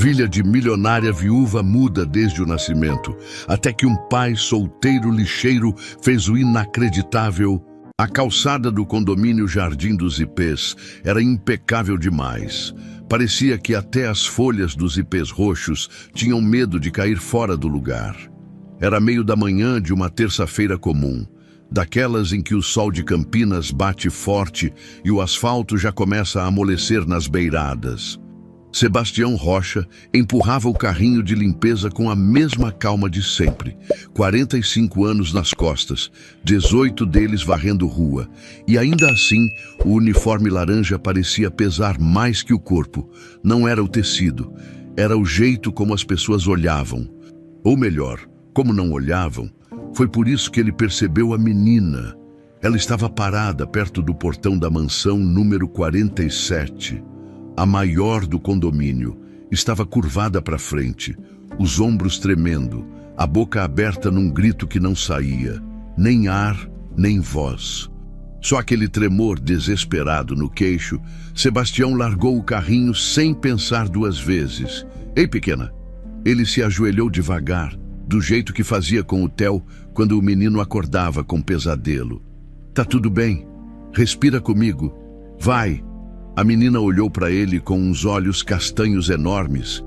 Filha de milionária viúva muda desde o nascimento, até que um pai solteiro lixeiro fez o inacreditável. A calçada do condomínio Jardim dos Ipês era impecável demais. Parecia que até as folhas dos ipês roxos tinham medo de cair fora do lugar. Era meio da manhã de uma terça-feira comum, daquelas em que o sol de Campinas bate forte e o asfalto já começa a amolecer nas beiradas. Sebastião Rocha empurrava o carrinho de limpeza com a mesma calma de sempre. 45 anos nas costas, 18 deles varrendo rua. E ainda assim, o uniforme laranja parecia pesar mais que o corpo. Não era o tecido, era o jeito como as pessoas olhavam. Ou melhor, como não olhavam. Foi por isso que ele percebeu a menina. Ela estava parada perto do portão da mansão número 47. A maior do condomínio, estava curvada para frente, os ombros tremendo, a boca aberta num grito que não saía, nem ar, nem voz. Só aquele tremor desesperado no queixo. Sebastião largou o carrinho sem pensar duas vezes. Ei, pequena! Ele se ajoelhou devagar, do jeito que fazia com o Theo quando o menino acordava com pesadelo. Tá tudo bem? Respira comigo. Vai! A menina olhou para ele com uns olhos castanhos enormes,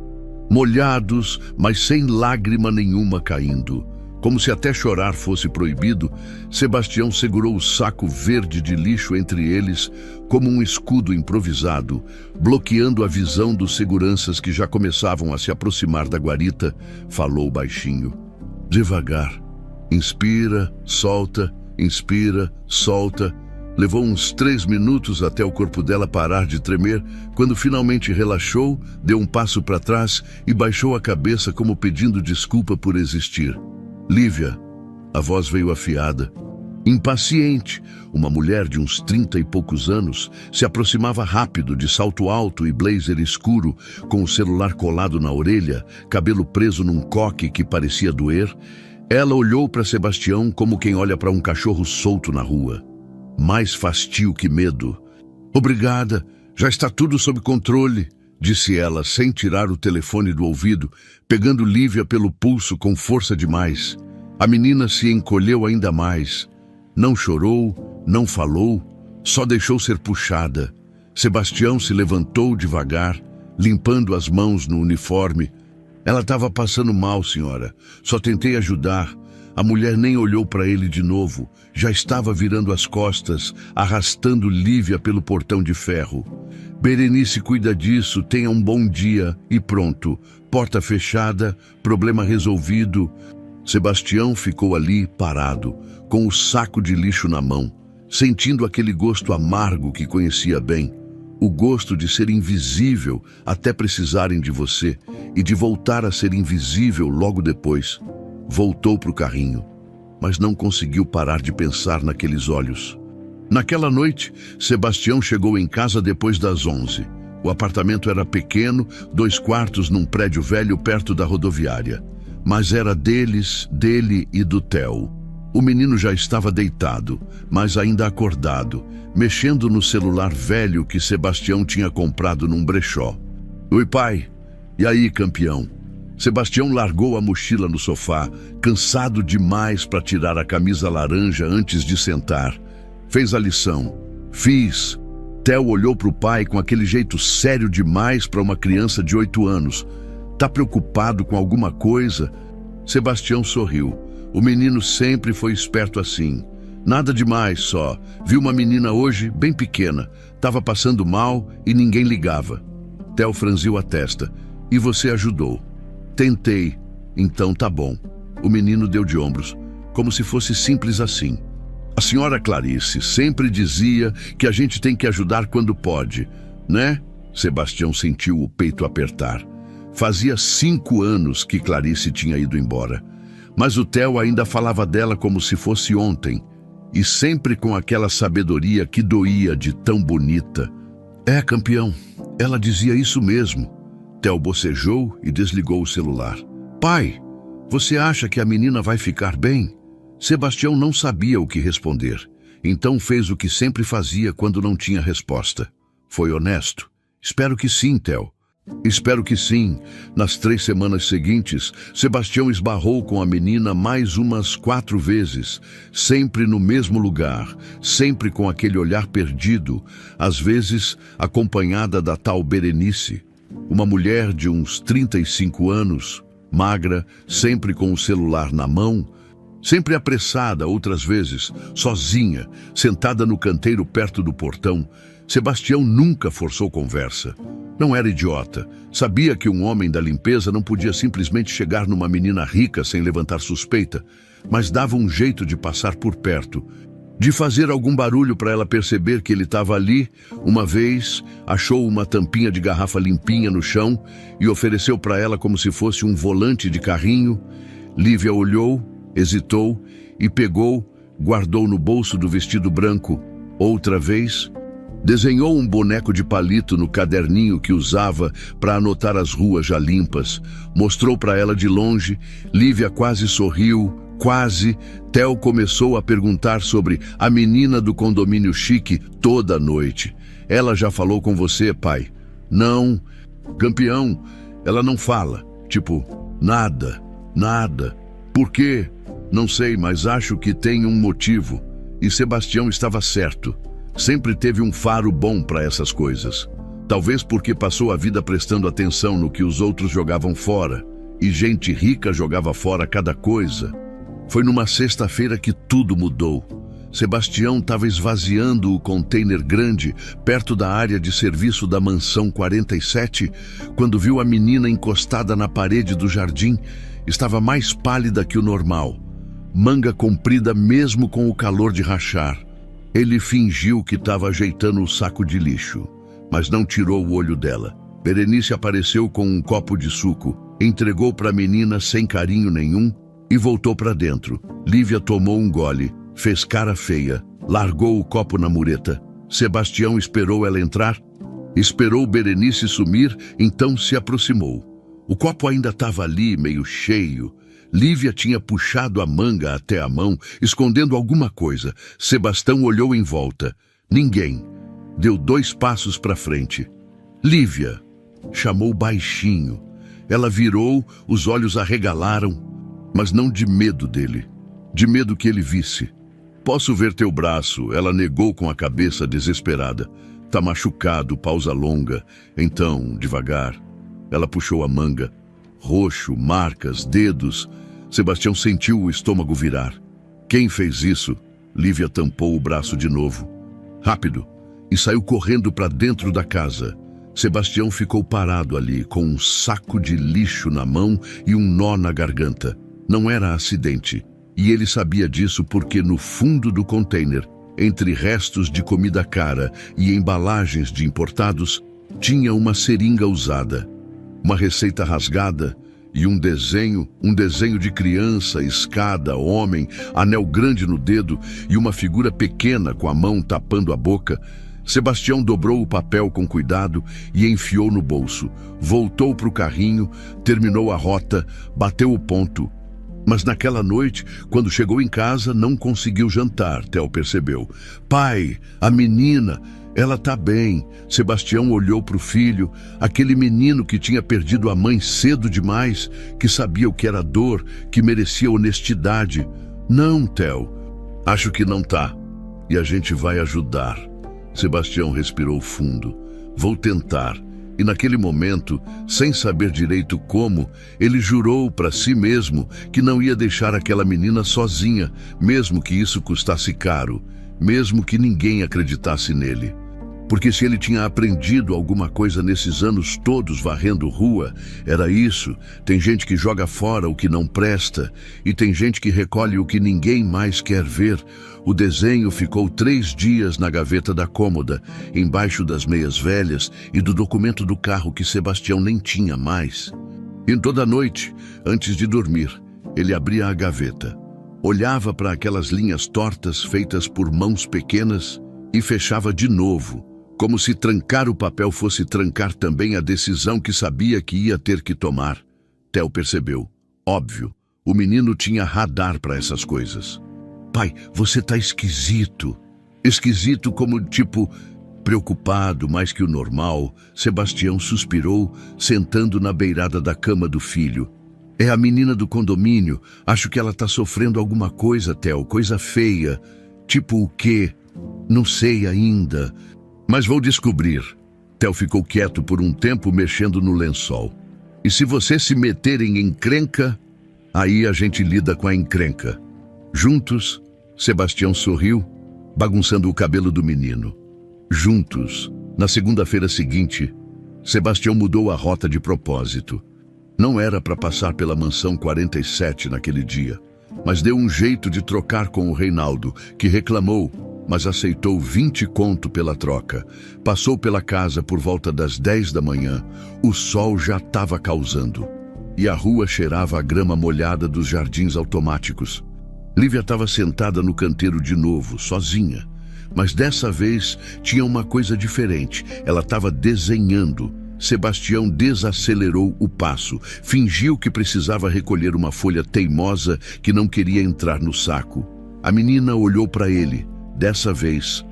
molhados, mas sem lágrima nenhuma caindo. Como se até chorar fosse proibido, Sebastião segurou o saco verde de lixo entre eles como um escudo improvisado, bloqueando a visão dos seguranças que já começavam a se aproximar da guarita. Falou baixinho. Devagar. Inspira, solta, inspira, solta. Levou uns 3 minutos até o corpo dela parar de tremer. Quando finalmente relaxou, deu um passo para trás e baixou a cabeça como pedindo desculpa por existir. Lívia, a voz veio afiada. Impaciente, uma mulher de uns 30 e poucos anos se aproximava rápido, de salto alto e blazer escuro, com o celular colado na orelha, cabelo preso num coque que parecia doer. Ela olhou para Sebastião como quem olha para um cachorro solto na rua. Mais fastio que medo. Obrigada, já está tudo sob controle, disse ela, sem tirar o telefone do ouvido, pegando Lívia pelo pulso com força demais. A menina se encolheu ainda mais. Não chorou, não falou, só deixou ser puxada. Sebastião se levantou devagar, limpando as mãos no uniforme. Ela estava passando mal, senhora. Só tentei ajudar. A mulher nem olhou para ele de novo. Já estava virando as costas, arrastando Lívia pelo portão de ferro. Berenice cuida disso, tenha um bom dia e pronto. Porta fechada, problema resolvido. Sebastião ficou ali, parado, com o saco de lixo na mão, sentindo aquele gosto amargo que conhecia bem. O gosto de ser invisível até precisarem de você e de voltar a ser invisível logo depois. Voltou para o carrinho, mas não conseguiu parar de pensar naqueles olhos. Naquela noite, Sebastião chegou em casa depois das 11. O apartamento era pequeno, 2 quartos num prédio velho perto da rodoviária. Mas era dele e do Theo. O menino já estava deitado, mas ainda acordado, mexendo no celular velho que Sebastião tinha comprado num brechó. Oi, pai. E aí, campeão? Sebastião largou a mochila no sofá, cansado demais para tirar a camisa laranja antes de sentar. Fez a lição. Fiz. Theo olhou para o pai com aquele jeito sério demais para uma criança de 8 anos. Tá preocupado com alguma coisa? Sebastião sorriu. O menino sempre foi esperto assim. Nada demais, só. Vi uma menina hoje, bem pequena. Tava passando mal e ninguém ligava. Theo franziu a testa. E você ajudou? Tentei. Então tá bom. O menino deu de ombros, como se fosse simples assim. A senhora Clarice sempre dizia que a gente tem que ajudar quando pode, né? Sebastião sentiu o peito apertar. Fazia 5 anos que Clarice tinha ido embora. Mas o Theo ainda falava dela como se fosse ontem. E sempre com aquela sabedoria que doía de tão bonita. É, campeão, ela dizia isso mesmo. Theo bocejou e desligou o celular. Pai, você acha que a menina vai ficar bem? Sebastião não sabia o que responder. Então fez o que sempre fazia quando não tinha resposta. Foi honesto. Espero que sim, Theo. Espero que sim. Nas 3 semanas seguintes, Sebastião esbarrou com a menina mais umas 4 vezes, sempre no mesmo lugar, sempre com aquele olhar perdido, às vezes acompanhada da tal Berenice, uma mulher de uns 35 anos, magra, sempre com o celular na mão, sempre apressada, outras vezes, sozinha, sentada no canteiro perto do portão. Sebastião nunca forçou conversa. Não era idiota. Sabia que um homem da limpeza não podia simplesmente chegar numa menina rica sem levantar suspeita, mas dava um jeito de passar por perto, de fazer algum barulho para ela perceber que ele estava ali. Uma vez, achou uma tampinha de garrafa limpinha no chão e ofereceu para ela como se fosse um volante de carrinho. Lívia olhou, hesitou e pegou, guardou no bolso do vestido branco. Outra vez, desenhou um boneco de palito no caderninho que usava para anotar as ruas já limpas. Mostrou para ela de longe. Lívia quase sorriu, quase. Theo começou a perguntar sobre a menina do condomínio chique toda a noite. Ela já falou com você, pai? Não. Campeão, ela não fala. Tipo, nada, nada. Por quê? Não sei, mas acho que tem um motivo. E Sebastião estava certo. Sempre teve um faro bom para essas coisas. Talvez porque passou a vida prestando atenção no que os outros jogavam fora, e gente rica jogava fora cada coisa. Foi numa sexta-feira que tudo mudou. Sebastião estava esvaziando o container grande perto da área de serviço da mansão 47, quando viu a menina encostada na parede do jardim. Estava mais pálida que o normal. Manga comprida mesmo com o calor de rachar. Ele fingiu que estava ajeitando o saco de lixo, mas não tirou o olho dela. Berenice apareceu com um copo de suco, entregou para a menina sem carinho nenhum e voltou para dentro. Lívia tomou um gole, fez cara feia, largou o copo na mureta. Sebastião esperou ela entrar, esperou Berenice sumir, então se aproximou. O copo ainda estava ali, meio cheio. Lívia tinha puxado a manga até a mão, escondendo alguma coisa. Sebastião olhou em volta. Ninguém. Deu 2 passos para frente. Lívia! Chamou baixinho. Ela virou, os olhos arregalaram, mas não de medo dele. De medo que ele visse. Posso ver teu braço, ela negou com a cabeça desesperada. Tá machucado, pausa longa. Então, devagar. Ela puxou a manga. Roxo, marcas, dedos. Sebastião sentiu o estômago virar. Quem fez isso? Lívia tampou o braço de novo. Rápido! E saiu correndo para dentro da casa. Sebastião ficou parado ali, com um saco de lixo na mão e um nó na garganta. Não era acidente. E ele sabia disso porque no fundo do container, entre restos de comida cara e embalagens de importados, tinha uma seringa usada. Uma receita rasgada e um desenho de criança, escada, homem, anel grande no dedo e uma figura pequena com a mão tapando a boca. Sebastião dobrou o papel com cuidado e enfiou no bolso. Voltou para o carrinho, terminou a rota, bateu o ponto. Mas naquela noite, quando chegou em casa, não conseguiu jantar, Theo percebeu. Pai, a menina... Ela tá bem. Sebastião olhou para o filho, aquele menino que tinha perdido a mãe cedo demais, que sabia o que era dor, que merecia honestidade. Não, Theo, acho que não tá. E a gente vai ajudar. Sebastião respirou fundo. Vou tentar. E naquele momento, sem saber direito como, ele jurou para si mesmo que não ia deixar aquela menina sozinha, mesmo que isso custasse caro, mesmo que ninguém acreditasse nele. Porque se ele tinha aprendido alguma coisa nesses anos todos varrendo rua, era isso. Tem gente que joga fora o que não presta e tem gente que recolhe o que ninguém mais quer ver. O desenho ficou 3 dias na gaveta da cômoda, embaixo das meias velhas e do documento do carro que Sebastião nem tinha mais. E toda noite, antes de dormir, ele abria a gaveta, olhava para aquelas linhas tortas feitas por mãos pequenas e fechava de novo, como se trancar o papel fosse trancar também a decisão que sabia que ia ter que tomar. Theo percebeu. Óbvio, o menino tinha radar para essas coisas. Pai, você tá esquisito. Esquisito como tipo... Preocupado mais que o normal, Sebastião suspirou, sentando na beirada da cama do filho. É a menina do condomínio. Acho que ela tá sofrendo alguma coisa, Theo, coisa feia. Tipo o quê? Não sei ainda. Mas vou descobrir. Theo ficou quieto por um tempo, mexendo no lençol. E se você se meter em encrenca, aí a gente lida com a encrenca. Juntos, Sebastião sorriu, bagunçando o cabelo do menino. Juntos, na segunda-feira seguinte, Sebastião mudou a rota de propósito. Não era para passar pela mansão 47 naquele dia, mas deu um jeito de trocar com o Reinaldo, que reclamou, mas aceitou 20 conto pela troca. Passou pela casa por volta das 10 da manhã. O sol já estava causando e a rua cheirava a grama molhada dos jardins automáticos. Lívia estava sentada no canteiro de novo, sozinha. Mas dessa vez tinha uma coisa diferente. Ela estava desenhando. Sebastião desacelerou o passo, fingiu que precisava recolher uma folha teimosa que não queria entrar no saco. A menina olhou para ele. Dessa vez,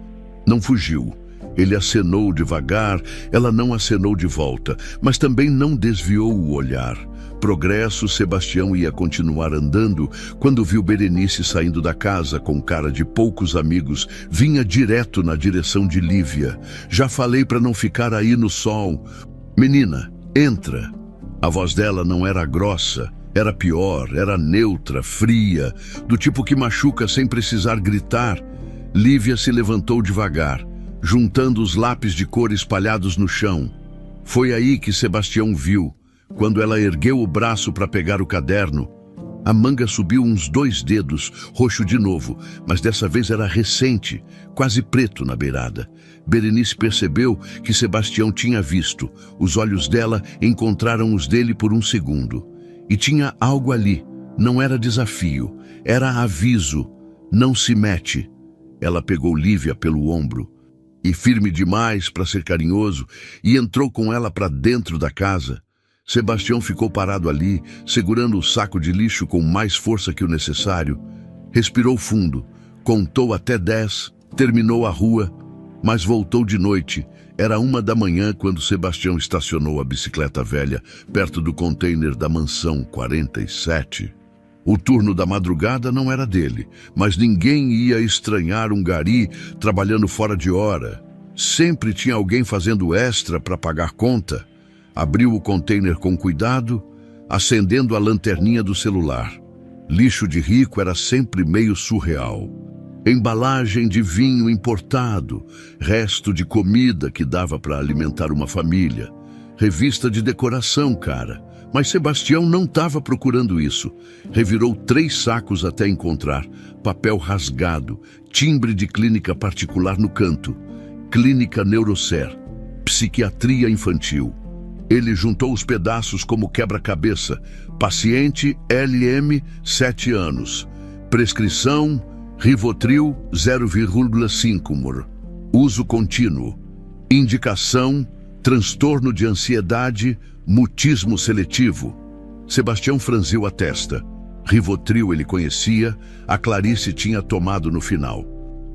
não fugiu. Ele acenou devagar, ela não acenou de volta, mas também não desviou o olhar. Progresso, Sebastião ia continuar andando quando viu Berenice saindo da casa com cara de poucos amigos. Vinha direto na direção de Lívia. Já falei para não ficar aí no sol. Menina, entra. A voz dela não era grossa, era pior, era neutra, fria, do tipo que machuca sem precisar gritar. Lívia se levantou devagar, juntando os lápis de cor espalhados no chão. Foi aí que Sebastião viu, quando ela ergueu o braço para pegar o caderno. A manga subiu uns 2 dedos, roxo de novo, mas dessa vez era recente, quase preto na beirada. Berenice percebeu que Sebastião tinha visto. Os olhos dela encontraram os dele por um segundo. E tinha algo ali. Não era desafio, era aviso. Não se mete. Ela pegou Lívia pelo ombro, e firme demais para ser carinhoso, e entrou com ela para dentro da casa. Sebastião ficou parado ali, segurando o saco de lixo com mais força que o necessário. Respirou fundo, contou até 10, terminou a rua, mas voltou de noite. Era 1 da manhã quando Sebastião estacionou a bicicleta velha perto do container da mansão 47. O turno da madrugada não era dele, mas ninguém ia estranhar um gari trabalhando fora de hora. Sempre tinha alguém fazendo extra para pagar conta. Abriu o container com cuidado, acendendo a lanterninha do celular. Lixo de rico era sempre meio surreal. Embalagem de vinho importado, resto de comida que dava para alimentar uma família. Revista de decoração, cara. Mas Sebastião não estava procurando isso. Revirou 3 sacos até encontrar. Papel rasgado, timbre de clínica particular no canto. Clínica Neurocer, psiquiatria infantil. Ele juntou os pedaços como quebra-cabeça. Paciente LM, 7 anos. Prescrição Rivotril 0,5 ml. Uso contínuo. Indicação: transtorno de ansiedade, mutismo seletivo. Sebastião franziu a testa. Rivotril ele conhecia, a Clarice tinha tomado no final.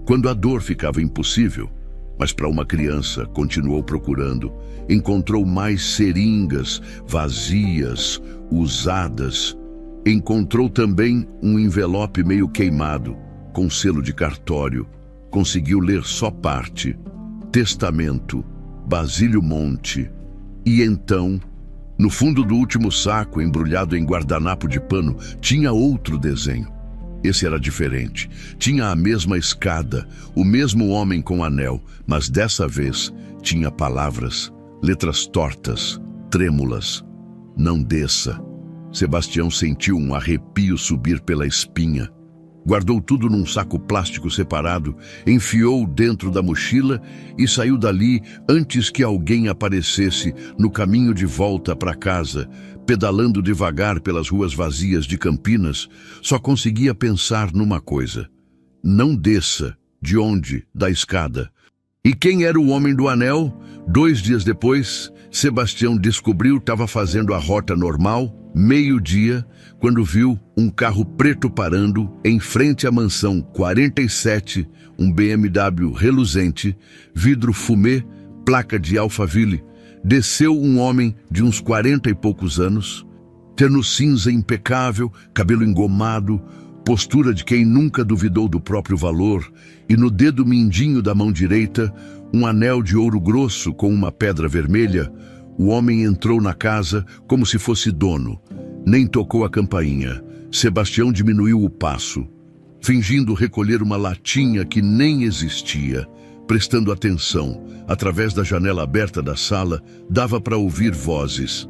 Quando a dor ficava impossível, mas para uma criança, continuou procurando. Encontrou mais seringas, vazias, usadas. Encontrou também um envelope meio queimado, com selo de cartório. Conseguiu ler só parte. Testamento, Basílio Monte. E então, no fundo do último saco, embrulhado em guardanapo de pano, tinha outro desenho. Esse era diferente. Tinha a mesma escada, o mesmo homem com anel, mas dessa vez tinha palavras, letras tortas, trêmulas. Não desça. Sebastião sentiu um arrepio subir pela espinha. Guardou tudo num saco plástico separado, enfiou dentro da mochila e saiu dali antes que alguém aparecesse no caminho de volta para casa. Pedalando devagar pelas ruas vazias de Campinas, só conseguia pensar numa coisa. Não desça. De onde? Da escada. E quem era o homem do anel? 2 dias depois, Sebastião descobriu que estava fazendo a rota normal, meio-dia, quando viu um carro preto parando em frente à mansão 47, um BMW reluzente, vidro fumê, placa de Alphaville. Desceu um homem de uns 40 e poucos anos, terno cinza impecável, cabelo engomado, postura de quem nunca duvidou do próprio valor, e no dedo mindinho da mão direita, um anel de ouro grosso com uma pedra vermelha. O homem entrou na casa como se fosse dono. Nem tocou a campainha. Sebastião diminuiu o passo, fingindo recolher uma latinha que nem existia. Prestando atenção, através da janela aberta da sala, dava para ouvir vozes.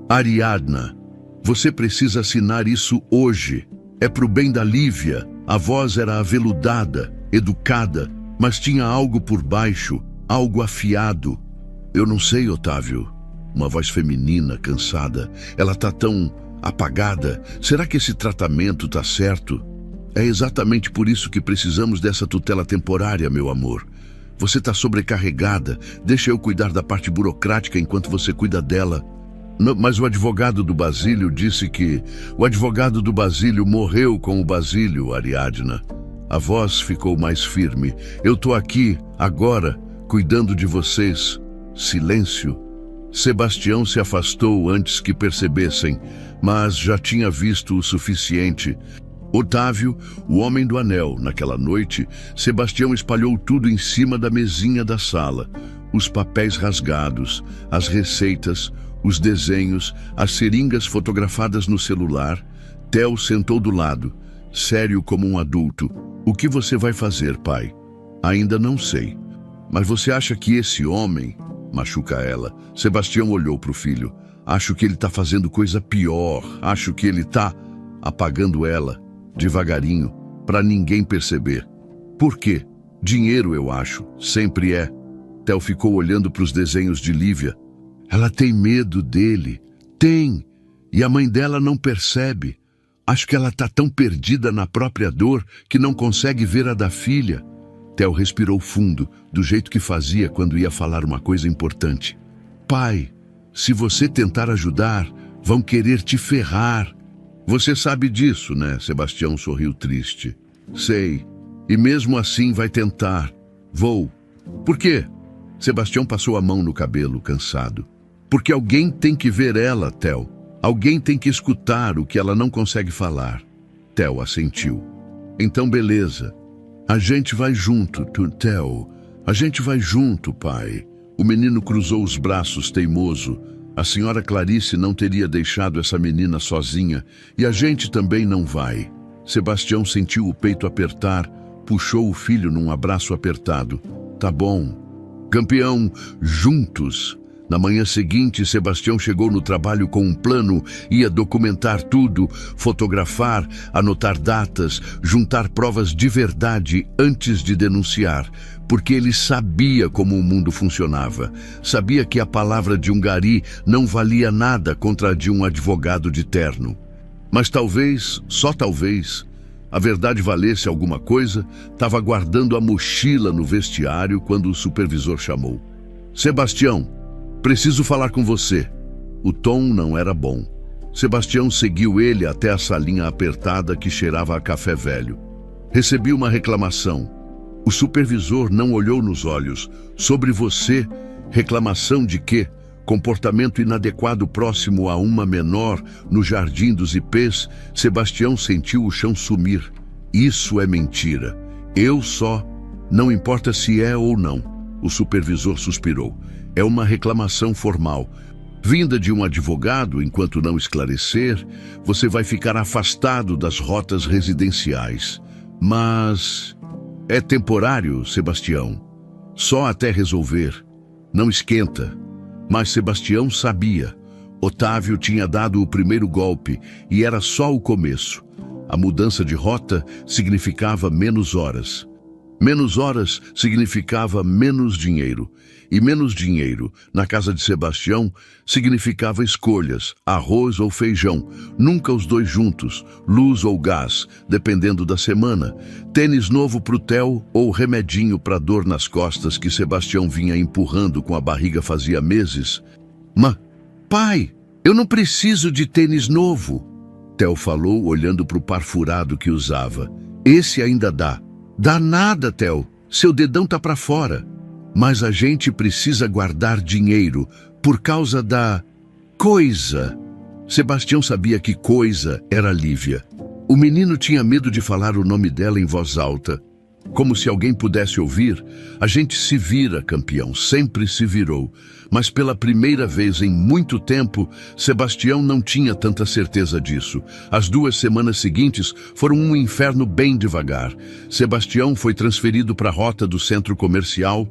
Ariadna, você precisa assinar isso hoje. É pro bem da Lívia. A voz era aveludada, educada, mas tinha algo por baixo, algo afiado. Eu não sei, Otávio. Uma voz feminina, cansada. Ela tá tão apagada. Será que esse tratamento tá certo? É exatamente por isso que precisamos dessa tutela temporária, meu amor. Você tá sobrecarregada. Deixa eu cuidar da parte burocrática enquanto você cuida dela. Mas o advogado do Basílio disse que... O advogado do Basílio morreu com o Basílio, Ariadna. A voz ficou mais firme. Eu tô aqui, agora, cuidando de vocês. Silêncio. Sebastião se afastou antes que percebessem, mas já tinha visto o suficiente. Otávio, o homem do anel, naquela noite, Sebastião espalhou tudo em cima da mesinha da sala. Os papéis rasgados, as receitas, os desenhos, as seringas fotografadas no celular. Theo sentou do lado, sério como um adulto. O que você vai fazer, pai? Ainda não sei. Mas você acha que esse homem... Machuca ela. Sebastião olhou para o filho. Acho que ele está fazendo coisa pior. Acho que ele está apagando ela, devagarinho, para ninguém perceber. Por quê? Dinheiro, eu acho. Sempre é. Theo ficou olhando para os desenhos de Lívia. Ela tem medo dele. Tem. E a mãe dela não percebe. Acho que ela está tão perdida na própria dor que não consegue ver a da filha. Theo respirou fundo, do jeito que fazia quando ia falar uma coisa importante. Pai, se você tentar ajudar, vão querer te ferrar. Você sabe disso, né? Sebastião sorriu triste. Sei. E mesmo assim vai tentar. Vou. Por quê? Sebastião passou a mão no cabelo, cansado. Porque alguém tem que ver ela, Theo. Alguém tem que escutar o que ela não consegue falar. Theo assentiu. Então, beleza. A gente vai junto, Theo. A gente vai junto, pai. O menino cruzou os braços, teimoso. A senhora Clarice não teria deixado essa menina sozinha. E a gente também não vai. Sebastião sentiu o peito apertar, puxou o filho num abraço apertado. Tá bom. Campeão, juntos. Na manhã seguinte, Sebastião chegou no trabalho com um plano, ia documentar tudo, fotografar, anotar datas, juntar provas de verdade antes de denunciar, porque ele sabia como o mundo funcionava. Sabia que a palavra de um gari não valia nada contra a de um advogado de terno. Mas talvez, só talvez, a verdade valesse alguma coisa. Estava guardando a mochila no vestiário quando o supervisor chamou. Sebastião, preciso falar com você. O tom não era bom. Sebastião seguiu ele até a salinha apertada que cheirava a café velho. Recebi uma reclamação. O supervisor não olhou nos olhos. Sobre você, reclamação de quê? Comportamento inadequado próximo a uma menor no Jardim dos Ipês. Sebastião sentiu o chão sumir. Isso é mentira. Eu só... Não importa se é ou não. O supervisor suspirou. É uma reclamação formal. Vinda de um advogado, enquanto não esclarecer, você vai ficar afastado das rotas residenciais. Mas é temporário, Sebastião. Só até resolver. Não esquenta. Mas Sebastião sabia. Otávio tinha dado o primeiro golpe e era só o começo. A mudança de rota significava menos horas. Menos horas significava menos dinheiro. E menos dinheiro, na casa de Sebastião, significava escolhas, arroz ou feijão, nunca os dois juntos, luz ou gás, dependendo da semana, tênis novo pro Theo ou remedinho para dor nas costas que Sebastião vinha empurrando com a barriga fazia meses. Pai! Eu não preciso de tênis novo, Theo falou, olhando para o par furado que usava. Esse ainda dá. Dá nada, Theo. Seu dedão tá para fora. Mas a gente precisa guardar dinheiro por causa da coisa. Sebastião sabia que coisa era Lívia. O menino tinha medo de falar o nome dela em voz alta. Como se alguém pudesse ouvir, a gente se vira, campeão, sempre se virou. Mas pela primeira vez em muito tempo, Sebastião não tinha tanta certeza disso. As 2 semanas seguintes foram um inferno bem devagar. Sebastião foi transferido para a rota do centro comercial,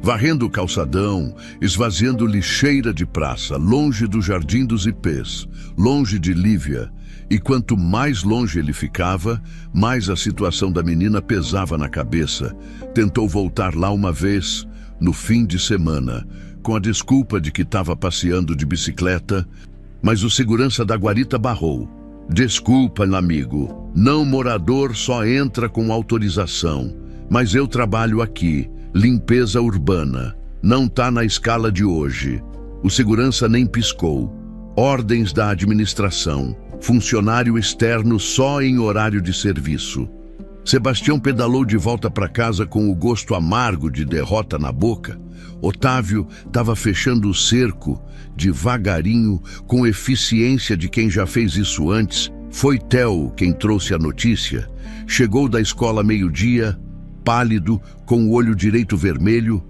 varrendo o calçadão, esvaziando lixeira de praça, longe do Jardim dos Ipês, longe de Lívia. E quanto mais longe ele ficava, mais a situação da menina pesava na cabeça. Tentou voltar lá uma vez, no fim de semana, com a desculpa de que estava passeando de bicicleta, mas o segurança da guarita barrou. Desculpa, amigo, não morador só entra com autorização, mas eu trabalho aqui, limpeza urbana, não tá na escala de hoje. O segurança nem piscou. Ordens da administração. Funcionário externo só em horário de serviço. Sebastião pedalou de volta para casa com o gosto amargo de derrota na boca. Otávio estava fechando o cerco, devagarinho, com eficiência de quem já fez isso antes. Foi Theo quem trouxe a notícia. Chegou da escola meio-dia, pálido, com o olho direito vermelho.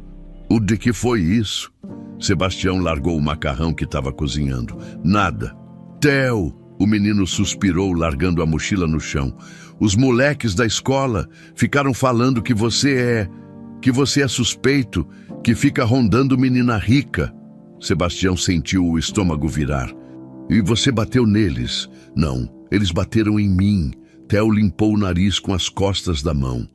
O de que foi isso? Sebastião largou o macarrão que estava cozinhando. Nada. Theo! O menino suspirou, largando a mochila no chão. Os moleques da escola ficaram falando que você é suspeito, que fica rondando menina rica. Sebastião sentiu o estômago virar. E você bateu neles? Não, eles bateram em mim. Theo limpou o nariz com as costas da mão.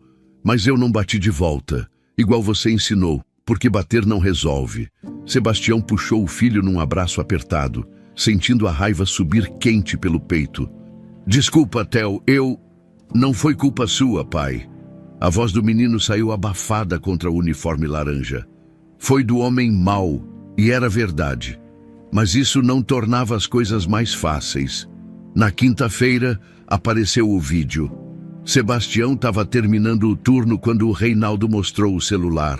Mas eu não bati de volta, igual você ensinou, porque bater não resolve. Sebastião puxou o filho num abraço apertado, sentindo a raiva subir quente pelo peito. Desculpa, Theo, Não foi culpa sua, pai. A voz do menino saiu abafada contra o uniforme laranja. Foi do homem mau, e era verdade. Mas isso não tornava as coisas mais fáceis. Na quinta-feira, apareceu o vídeo. Sebastião estava terminando o turno quando o Reinaldo mostrou o celular.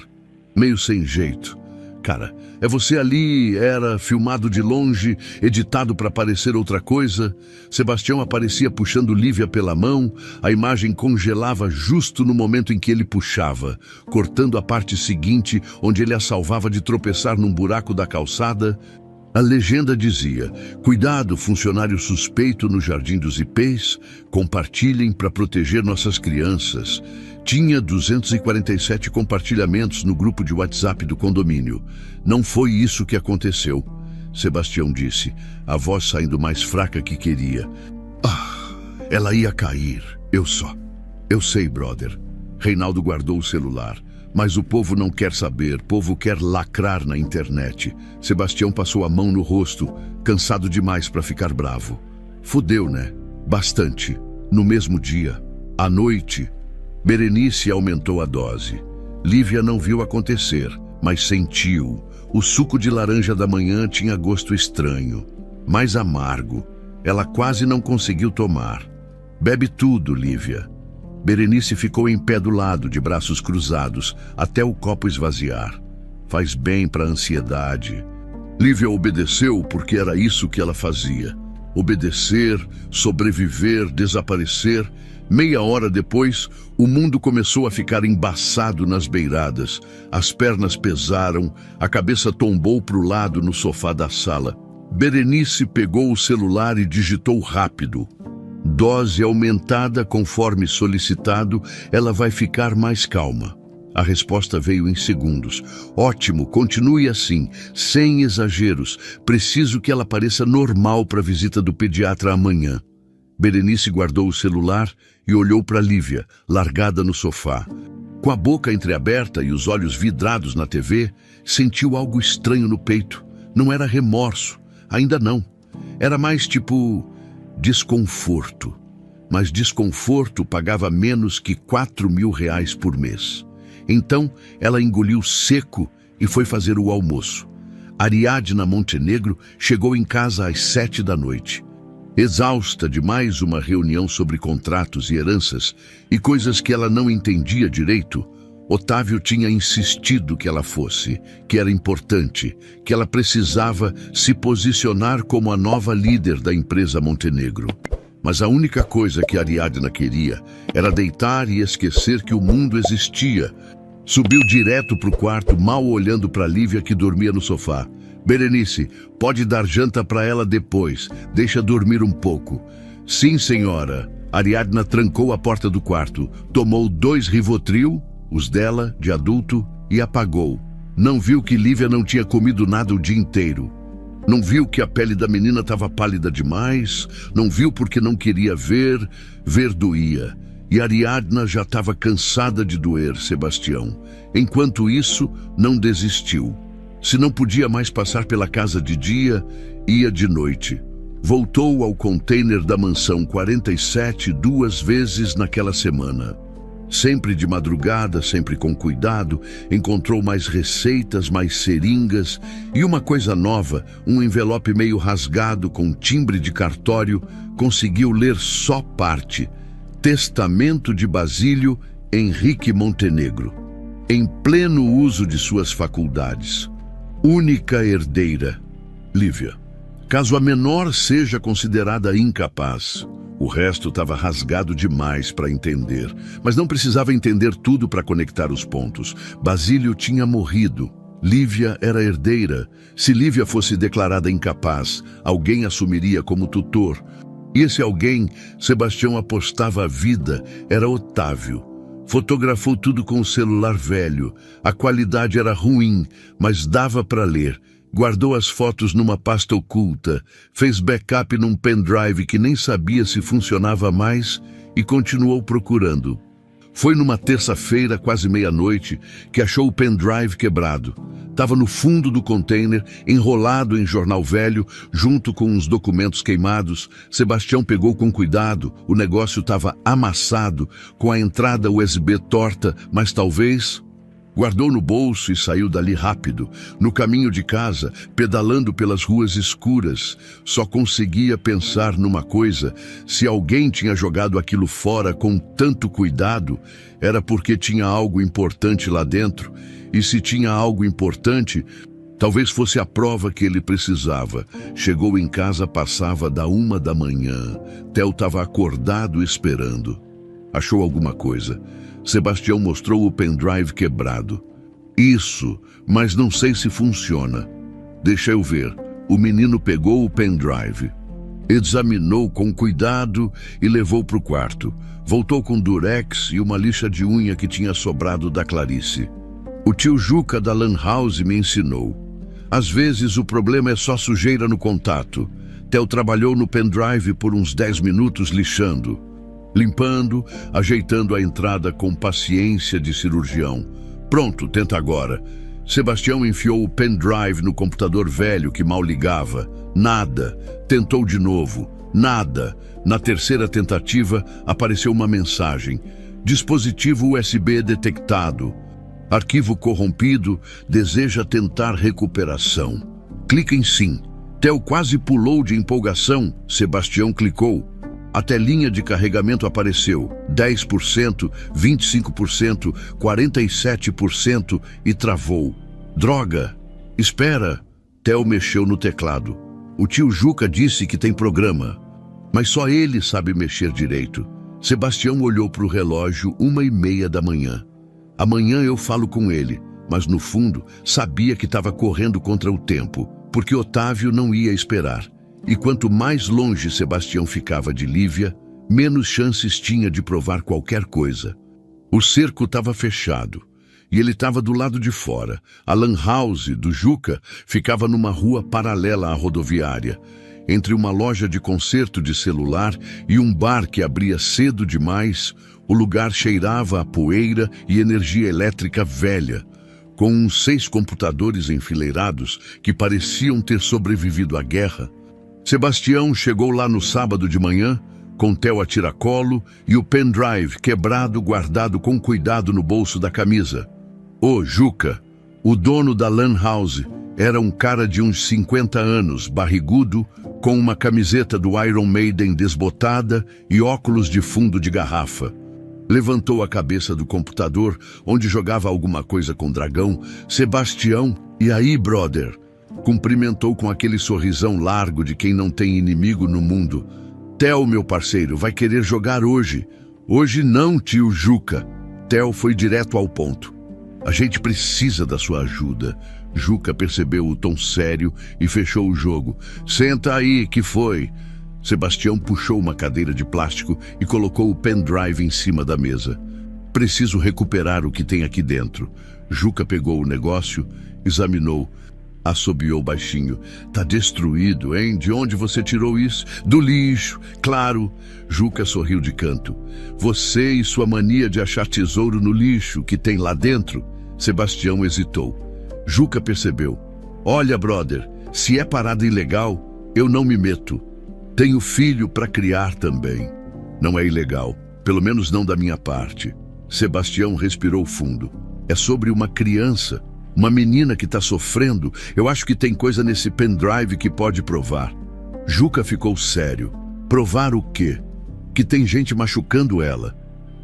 Meio sem jeito. Cara, é você ali, era filmado de longe, editado para parecer outra coisa. Sebastião aparecia puxando Lívia pela mão, a imagem congelava justo no momento em que ele puxava, cortando a parte seguinte, onde ele a salvava de tropeçar num buraco da calçada. A legenda dizia: cuidado, funcionário suspeito no Jardim dos Ipês, compartilhem para proteger nossas crianças. Tinha 247 compartilhamentos no grupo de WhatsApp do condomínio. Não foi isso que aconteceu, Sebastião disse, a voz saindo mais fraca que queria. Ela ia cair, Eu sei, brother. Reinaldo guardou o celular. Mas o povo não quer saber, povo quer lacrar na internet. Sebastião passou a mão no rosto, cansado demais para ficar bravo. Fudeu, né? Bastante. No mesmo dia, à noite, Berenice aumentou a dose. Lívia não viu acontecer, mas sentiu. O suco de laranja da manhã tinha gosto estranho, mais amargo. Ela quase não conseguiu tomar. Bebe tudo, Lívia. Berenice ficou em pé do lado, de braços cruzados, até o copo esvaziar. Faz bem para a ansiedade. Lívia obedeceu porque era isso que ela fazia. Obedecer, sobreviver, desaparecer. Meia hora depois, o mundo começou a ficar embaçado nas beiradas. As pernas pesaram, a cabeça tombou para o lado no sofá da sala. Berenice pegou o celular e digitou rápido. Dose aumentada conforme solicitado, ela vai ficar mais calma. A resposta veio em segundos. Ótimo, continue assim, sem exageros. Preciso que ela pareça normal para a visita do pediatra amanhã. Berenice guardou o celular e olhou para Lívia, largada no sofá. Com a boca entreaberta e os olhos vidrados na TV, sentiu algo estranho no peito. Não era remorso, ainda não. Era mais tipo desconforto. Mas desconforto pagava menos que R$ 4.000 por mês. Então, ela engoliu seco e foi fazer o almoço. Ariadna Montenegro chegou em casa às 7 da noite. Exausta de mais uma reunião sobre contratos e heranças e coisas que ela não entendia direito, Otávio tinha insistido que ela fosse, que era importante, que ela precisava se posicionar como a nova líder da empresa Montenegro. Mas a única coisa que Ariadna queria era deitar e esquecer que o mundo existia. Subiu direto para o quarto, mal olhando para Lívia, que dormia no sofá. Berenice, pode dar janta para ela depois. Deixa dormir um pouco. Sim, senhora. Ariadna trancou a porta do quarto, tomou 2 Rivotril, os dela, de adulto, e apagou. Não viu que Lívia não tinha comido nada o dia inteiro. Não viu que a pele da menina estava pálida demais. Não viu porque não queria ver. Ver doía. E Ariadna já estava cansada de doer Sebastião. Enquanto isso, não desistiu. Se não podia mais passar pela casa de dia, ia de noite. Voltou ao container da mansão 47 2 vezes naquela semana. Sempre de madrugada, sempre com cuidado, encontrou mais receitas, mais seringas e uma coisa nova, um envelope meio rasgado com timbre de cartório, conseguiu ler só parte. Testamento de Basílio Henrique Montenegro. Em pleno uso de suas faculdades. Única herdeira, Lívia. Caso a menor seja considerada incapaz. O resto estava rasgado demais para entender, mas não precisava entender tudo para conectar os pontos. Basílio tinha morrido. Lívia era herdeira. Se Lívia fosse declarada incapaz, alguém assumiria como tutor. E esse alguém, Sebastião apostava a vida, era Otávio. Fotografou tudo com o celular velho. A qualidade era ruim, mas dava para ler. Guardou as fotos numa pasta oculta, fez backup num pendrive que nem sabia se funcionava mais e continuou procurando. Foi numa terça-feira, quase meia-noite, que achou o pendrive quebrado. Estava no fundo do container, enrolado em jornal velho, junto com uns documentos queimados. Sebastião pegou com cuidado, o negócio estava amassado, com a entrada USB torta, mas talvez... Guardou no bolso e saiu dali rápido. No caminho de casa, pedalando pelas ruas escuras, só conseguia pensar numa coisa: se alguém tinha jogado aquilo fora com tanto cuidado, era porque tinha algo importante lá dentro. E se tinha algo importante, talvez fosse a prova que ele precisava. Chegou em casa, passava da 1 da manhã. Theo estava acordado esperando. Achou alguma coisa. Sebastião mostrou o pendrive quebrado. Isso, mas não sei se funciona. Deixa eu ver. O menino pegou o pendrive. Examinou com cuidado e levou para o quarto. Voltou com durex e uma lixa de unha que tinha sobrado da Clarice. O tio Juca da Lan House me ensinou. Às vezes o problema é só sujeira no contato. Theo trabalhou no pendrive por uns 10 minutos lixando. Limpando, ajeitando a entrada com paciência de cirurgião. Pronto, tenta agora. Sebastião enfiou o pendrive no computador velho que mal ligava. Nada. Tentou de novo. Nada. Na terceira tentativa, apareceu uma mensagem. Dispositivo USB detectado. Arquivo corrompido, deseja tentar recuperação. Clica em sim. Theo quase pulou de empolgação. Sebastião clicou. A telinha de carregamento apareceu, 10%, 25%, 47% e travou. Droga! Espera! Theo mexeu no teclado. O tio Juca disse que tem programa, mas só ele sabe mexer direito. Sebastião olhou para o relógio, 1h30 da manhã. Amanhã eu falo com ele, mas no fundo sabia que estava correndo contra o tempo, porque Otávio não ia esperar. E quanto mais longe Sebastião ficava de Lívia, menos chances tinha de provar qualquer coisa. O cerco estava fechado e ele estava do lado de fora. A Lan House do Juca ficava numa rua paralela à rodoviária, entre uma loja de conserto de celular e um bar que abria cedo demais. O lugar cheirava a poeira e energia elétrica velha, com uns 6 computadores enfileirados que pareciam ter sobrevivido à guerra. Sebastião chegou lá no sábado de manhã, com Theo a tiracolo e o pendrive quebrado guardado com cuidado no bolso da camisa. Ô, Juca, O dono da Lan House era um cara de uns 50 anos, barrigudo, com uma camiseta do Iron Maiden desbotada e óculos de fundo de garrafa. Levantou a cabeça do computador, onde jogava alguma coisa com o dragão. Sebastião, e aí, brother? Cumprimentou com aquele sorrisão largo de quem não tem inimigo no mundo. Theo, meu parceiro, vai querer jogar hoje. Hoje não, tio Juca. Theo foi direto ao ponto. A gente precisa da sua ajuda. Juca percebeu o tom sério e fechou o jogo. Senta aí, que foi? Sebastião puxou uma cadeira de plástico e colocou o pendrive em cima da mesa. Preciso recuperar o que tem aqui dentro. Juca pegou o negócio, examinou, assobiou baixinho. Tá destruído, hein? De onde você tirou isso? Do lixo, claro. Juca sorriu de canto. Você e sua mania de achar tesouro no lixo que tem lá dentro? Sebastião hesitou. Juca percebeu. Olha, brother, se é parada ilegal, eu não me meto. Tenho filho para criar também. Não é ilegal, pelo menos não da minha parte. Sebastião respirou fundo. É sobre uma criança, uma menina que está sofrendo. Eu acho que tem coisa nesse pendrive que pode provar. Juca ficou sério. Provar o quê? Que tem gente machucando ela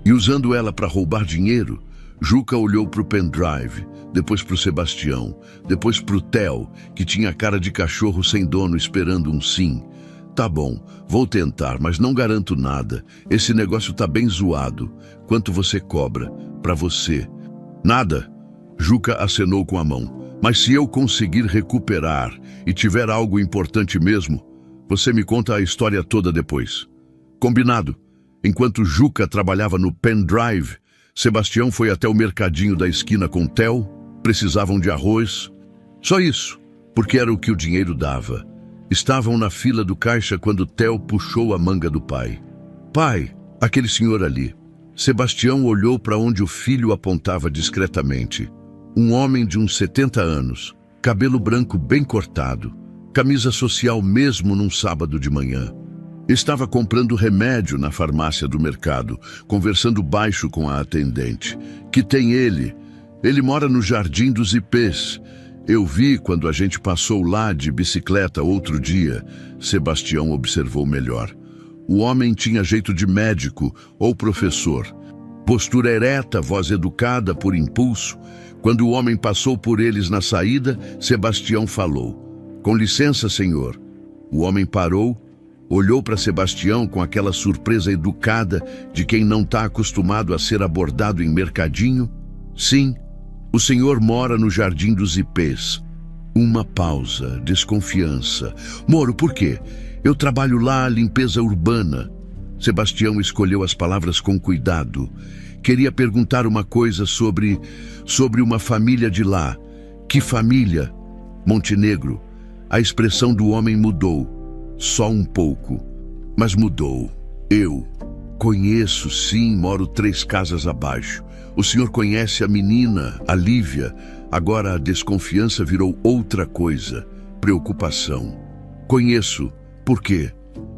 e usando ela para roubar dinheiro? Juca olhou para o pendrive, depois para o Sebastião, depois para o Theo, que tinha cara de cachorro sem dono esperando um sim. Tá bom, vou tentar, mas não garanto nada. Esse negócio tá bem zoado. Quanto você cobra? Para você? Nada. Juca acenou com a mão. Mas se eu conseguir recuperar e tiver algo importante mesmo, você me conta a história toda depois. Combinado. Enquanto Juca trabalhava no pendrive, Sebastião foi até o mercadinho da esquina com Theo. Precisavam de arroz. Só isso, porque era o que o dinheiro dava. Estavam na fila do caixa quando Theo puxou a manga do pai. Pai, aquele senhor ali. Sebastião olhou para onde o filho apontava discretamente. Um homem de uns 70 anos, cabelo branco bem cortado, camisa social mesmo num sábado de manhã. Estava comprando remédio na farmácia do mercado, conversando baixo com a atendente. Que tem ele? Ele mora no Jardim dos Ipês. Eu vi quando a gente passou lá de bicicleta outro dia. Sebastião observou melhor. O homem tinha jeito de médico ou professor. Postura ereta, voz educada por impulso. Quando o homem passou por eles na saída, Sebastião falou. Com licença, senhor. O homem parou, olhou para Sebastião com aquela surpresa educada de quem não está acostumado a ser abordado em mercadinho. Sim, o senhor mora no Jardim dos Ipês. Uma pausa, desconfiança. Moro, por quê? Eu trabalho lá, limpeza urbana. Sebastião escolheu as palavras com cuidado. Queria perguntar uma coisa sobre uma família de lá. Que família? Montenegro. A expressão do homem mudou. Só um pouco. Mas mudou. Eu conheço, sim, moro 3 casas abaixo. O senhor conhece a menina, a Lívia. Agora a desconfiança virou outra coisa. Preocupação. Conheço. Por quê?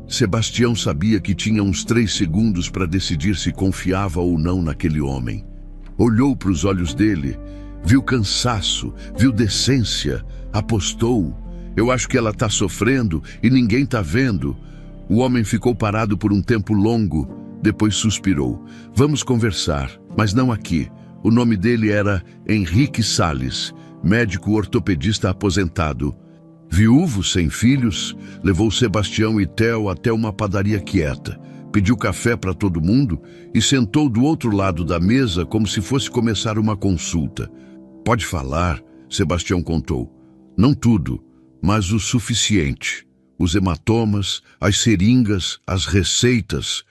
Sebastião sabia que tinha uns 3 segundos para decidir se confiava ou não naquele homem. Olhou para os olhos dele, viu cansaço, viu decência, apostou. Eu acho que ela está sofrendo e ninguém está vendo. O homem ficou parado por um tempo longo, depois suspirou. Vamos conversar, mas não aqui. O nome dele era Henrique Salles, médico ortopedista aposentado. Viúvo, sem filhos, levou Sebastião e Theo até uma padaria quieta, pediu café para todo mundo e sentou do outro lado da mesa como se fosse começar uma consulta. Pode falar, Sebastião contou. Não tudo, mas o suficiente. Os hematomas, as seringas, as receitas,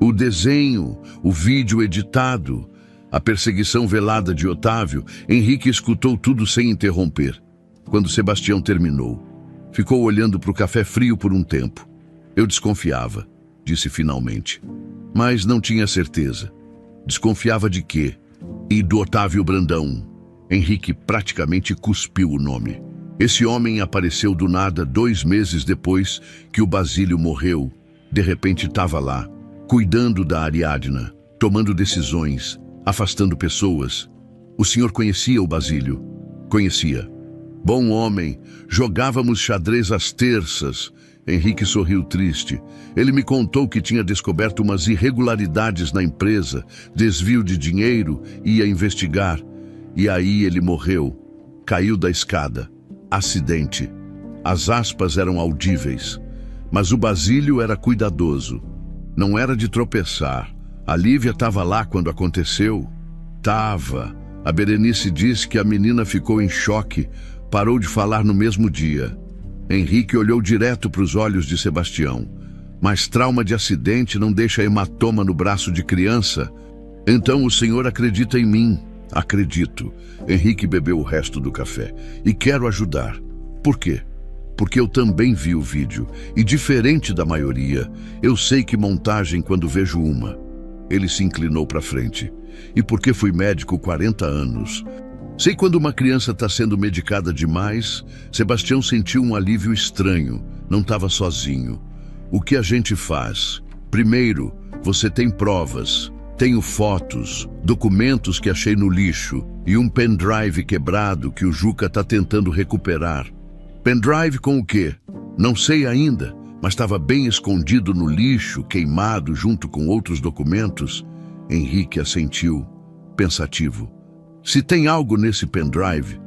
o desenho, o vídeo editado, a perseguição velada de Otávio. Henrique escutou tudo sem interromper. Quando Sebastião terminou, ficou olhando para o café frio por um tempo. Eu desconfiava, disse finalmente, mas não tinha certeza. Desconfiava de quê? E do Otávio Brandão. Henrique praticamente cuspiu o nome. Esse homem apareceu do nada 2 meses depois que o Basílio morreu. De repente estava lá, cuidando da Ariadna, tomando decisões, afastando pessoas. O senhor conhecia o Basílio? Conhecia. Bom homem, jogávamos xadrez às terças. Henrique sorriu triste. Ele me contou que tinha descoberto umas irregularidades na empresa, desvio de dinheiro, ia investigar. E aí ele morreu. Caiu da escada. Acidente. As aspas eram audíveis. Mas o Basílio era cuidadoso. Não era de tropeçar. A Lívia estava lá quando aconteceu? Tava. A Berenice disse que a menina ficou em choque, parou de falar no mesmo dia. Henrique olhou direto para os olhos de Sebastião. Mas trauma de acidente não deixa hematoma no braço de criança? Então o senhor acredita em mim? Acredito. Henrique bebeu o resto do café. E quero ajudar. Por quê? Porque eu também vi o vídeo. E diferente da maioria, eu sei que montagem quando vejo uma. Ele se inclinou para frente. E porque fui médico 40 anos. Sei quando uma criança está sendo medicada demais. Sebastião sentiu um alívio estranho. Não estava sozinho. O que a gente faz? Primeiro, você tem provas. Tenho fotos, documentos que achei no lixo e um pendrive quebrado que o Juca está tentando recuperar. Pendrive com o quê? Não sei ainda, mas estava bem escondido no lixo, queimado junto com outros documentos. Henrique assentiu, pensativo. Se tem algo nesse pendrive,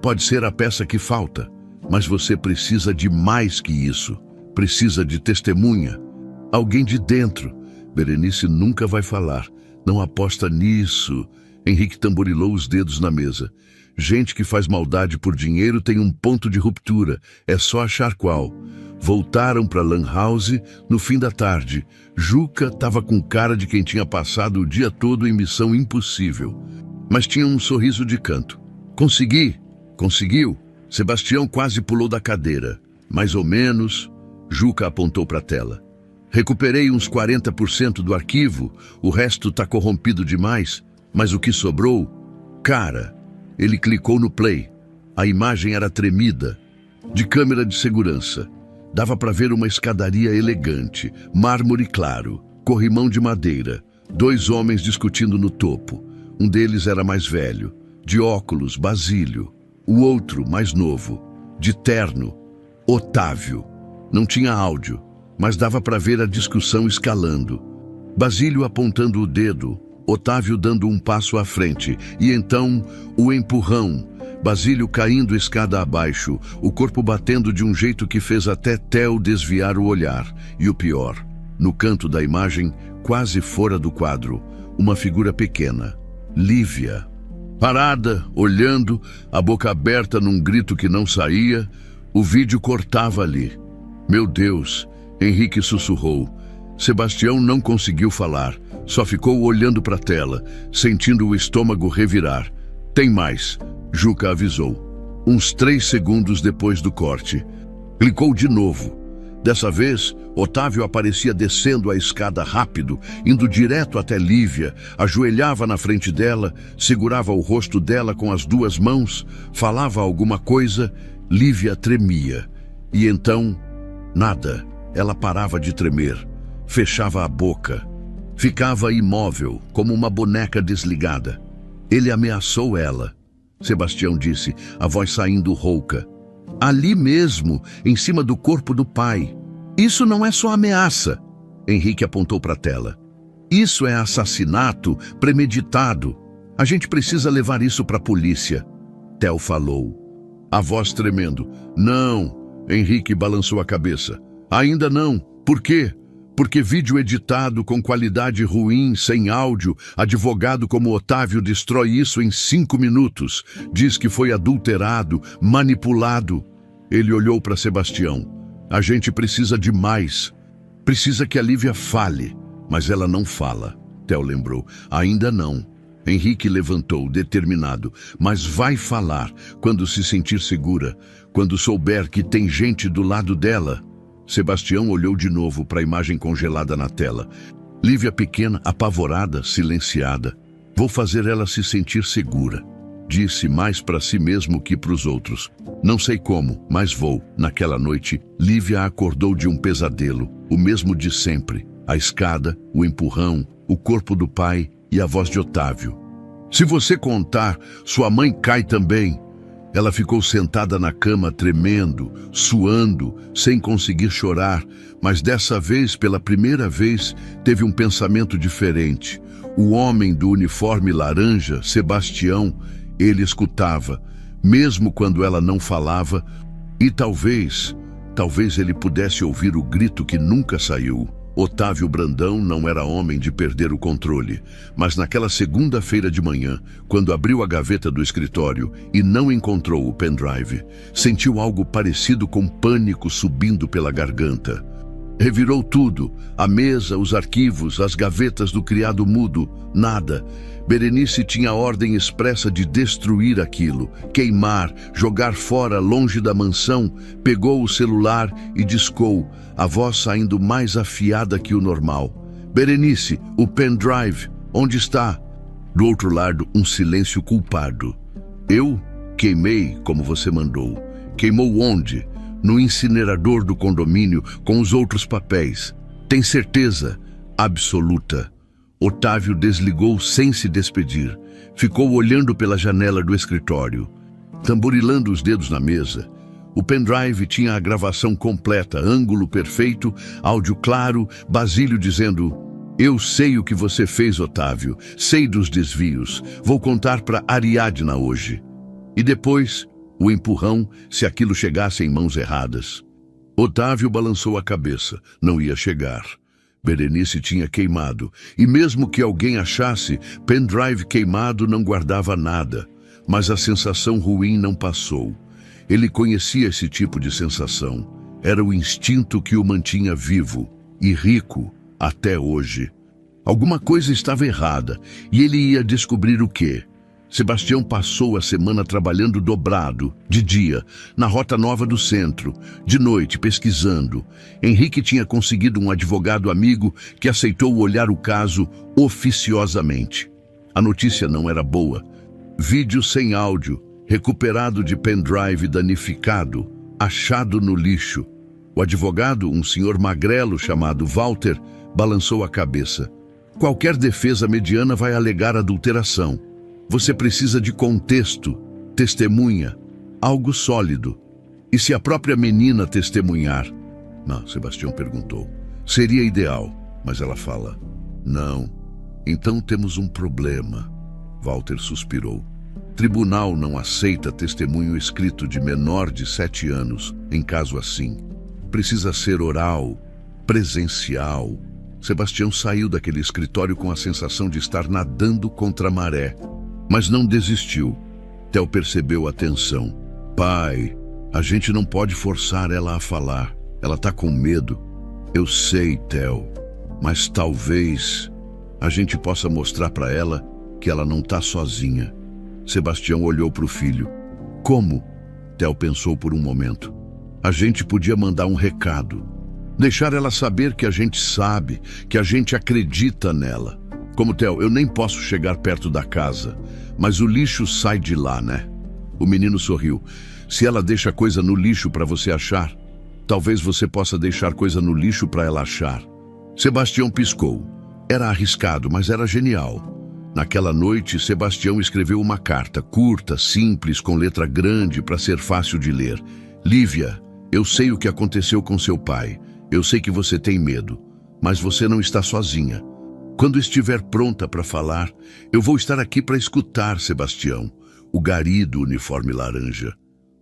pode ser a peça que falta, mas você precisa de mais que isso. Precisa de testemunha. Alguém de dentro. Berenice nunca vai falar. Não aposta nisso. Henrique tamborilou os dedos na mesa. Gente que faz maldade por dinheiro tem um ponto de ruptura. É só achar qual. Voltaram para Lan House no fim da tarde. Juca estava com cara de quem tinha passado o dia todo em missão impossível. Mas tinha um sorriso de canto. Consegui! Conseguiu! Sebastião quase pulou da cadeira. Mais ou menos. Juca apontou para a tela. Recuperei uns 40% do arquivo, o resto tá corrompido demais, mas o que sobrou? Cara, ele clicou no play. A imagem era tremida, de câmera de segurança. Dava para ver uma escadaria elegante, mármore claro, corrimão de madeira, 2 homens discutindo no topo. Um deles era mais velho, de óculos, Basílio. O outro, mais novo, de terno, Otávio. Não tinha áudio, mas dava para ver a discussão escalando. Basílio apontando o dedo, Otávio dando um passo à frente, e então o empurrão, Basílio caindo escada abaixo, o corpo batendo de um jeito que fez até Theo desviar o olhar. E o pior, no canto da imagem, quase fora do quadro, uma figura pequena, Lívia. Parada, olhando, a boca aberta num grito que não saía, o vídeo cortava ali. Meu Deus, Henrique sussurrou. Sebastião não conseguiu falar, só ficou olhando para a tela, sentindo o estômago revirar. Tem mais, Juca avisou. Uns 3 segundos depois do corte. Clicou de novo. Dessa vez, Otávio aparecia descendo a escada rápido, indo direto até Lívia, ajoelhava na frente dela, segurava o rosto dela com as 2 mãos, falava alguma coisa, Lívia tremia. E então, nada, ela parava de tremer, fechava a boca, ficava imóvel, como uma boneca desligada. Ele ameaçou ela. Sebastião disse, a voz saindo rouca. Ali mesmo, em cima do corpo do pai. Isso não é só ameaça. Henrique apontou para a tela. Isso é assassinato premeditado. A gente precisa levar isso para a polícia. Theo falou. A voz tremendo. Não. Henrique balançou a cabeça. Ainda não. Por quê? Porque vídeo editado com qualidade ruim, sem áudio, advogado como Otávio destrói isso em 5 minutos. Diz que foi adulterado, manipulado. Ele olhou para Sebastião. A gente precisa de mais. Precisa que a Lívia fale. Mas ela não fala. Theo lembrou. Ainda não. Henrique levantou, determinado. Mas vai falar quando se sentir segura. Quando souber que tem gente do lado dela. Sebastião olhou de novo para a imagem congelada na tela. Lívia pequena, apavorada, silenciada. Vou fazer ela se sentir segura. Disse mais para si mesmo que para os outros. Não sei como, mas vou. Naquela noite, Lívia acordou de um pesadelo, o mesmo de sempre. A escada, o empurrão, o corpo do pai e a voz de Otávio. Se você contar, sua mãe cai também. Ela ficou sentada na cama, tremendo, suando, sem conseguir chorar, mas dessa vez, pela primeira vez, teve um pensamento diferente. O homem do uniforme laranja, Sebastião, ele escutava, mesmo quando ela não falava, e talvez ele pudesse ouvir o grito que nunca saiu. Otávio Brandão não era homem de perder o controle, mas naquela segunda-feira de manhã, quando abriu a gaveta do escritório e não encontrou o pendrive, sentiu algo parecido com pânico subindo pela garganta. Revirou tudo, a mesa, os arquivos, as gavetas do criado mudo, nada. Berenice tinha a ordem expressa de destruir aquilo, queimar, jogar fora, longe da mansão. Pegou o celular e discou, a voz saindo mais afiada que o normal. Berenice, o pendrive, onde está? Do outro lado, um silêncio culpado. Eu queimei como você mandou. Queimou onde? No incinerador do condomínio com os outros papéis. Tem certeza? Absoluta. Otávio desligou sem se despedir. Ficou olhando pela janela do escritório, tamborilando os dedos na mesa. O pendrive tinha a gravação completa, ângulo perfeito, áudio claro, Basílio dizendo: eu sei o que você fez, Otávio, sei dos desvios, vou contar para Ariadna hoje. E depois, o empurrão, se aquilo chegasse em mãos erradas. Otávio balançou a cabeça, não ia chegar. Berenice tinha queimado, e mesmo que alguém achasse, pendrive queimado não guardava nada. Mas a sensação ruim não passou. Ele conhecia esse tipo de sensação. Era o instinto que o mantinha vivo e rico até hoje. Alguma coisa estava errada, e ele ia descobrir o quê. Sebastião passou a semana trabalhando dobrado, de dia, na Rota Nova do Centro, de noite, pesquisando. Henrique tinha conseguido um advogado amigo que aceitou olhar o caso oficiosamente. A notícia não era boa. Vídeo sem áudio, recuperado de pendrive danificado, achado no lixo. O advogado, um senhor magrelo chamado Walter, balançou a cabeça. Qualquer defesa mediana vai alegar adulteração. Você precisa de contexto, testemunha, algo sólido. E se a própria menina testemunhar? Não, Sebastião perguntou. Seria ideal, mas ela fala. Não, então temos um problema. Walter suspirou. Tribunal não aceita testemunho escrito de menor de 7 anos, em caso assim. Precisa ser oral, presencial. Sebastião saiu daquele escritório com a sensação de estar nadando contra a maré. Mas não desistiu. Theo percebeu a tensão. Pai, a gente não pode forçar ela a falar. Ela tá com medo. Eu sei, Theo, mas talvez a gente possa mostrar para ela que ela não tá sozinha. Sebastião olhou para o filho. Como? Theo pensou por um momento. A gente podia mandar um recado. Deixar ela saber que a gente sabe, que a gente acredita nela. Como, Theo, eu nem posso chegar perto da casa, mas o lixo sai de lá, né? O menino sorriu. Se ela deixa coisa no lixo para você achar, talvez você possa deixar coisa no lixo para ela achar. Sebastião piscou. Era arriscado, mas era genial. Naquela noite, Sebastião escreveu uma carta, curta, simples, com letra grande para ser fácil de ler. Lívia, eu sei o que aconteceu com seu pai. Eu sei que você tem medo, mas você não está sozinha. Quando estiver pronta para falar, eu vou estar aqui para escutar, Sebastião. O gari do uniforme laranja.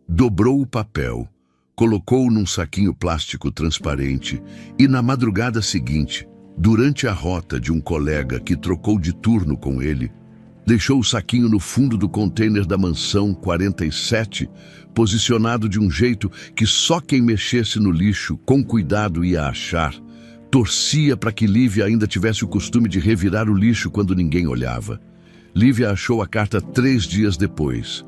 Dobrou o papel, colocou-o num saquinho plástico transparente e na madrugada seguinte, durante a rota de um colega que trocou de turno com ele, deixou o saquinho no fundo do container da mansão 47, posicionado de um jeito que só quem mexesse no lixo com cuidado ia achar. Torcia para que Lívia ainda tivesse o costume de revirar o lixo quando ninguém olhava. Lívia achou a carta 3 dias depois.